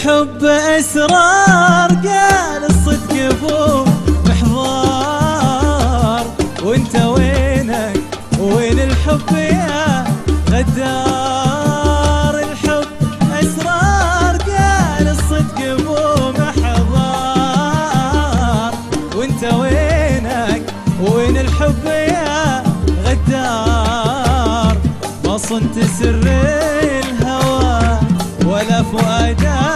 الحب أسرار، قال الصدق أبو محضار. وانت وينك وين الحب يا غدار؟ الحب أسرار، قال الصدق أبو محضار. وانت وينك وين الحب يا غدار؟ ما صنت سر الهوى ولا فؤادا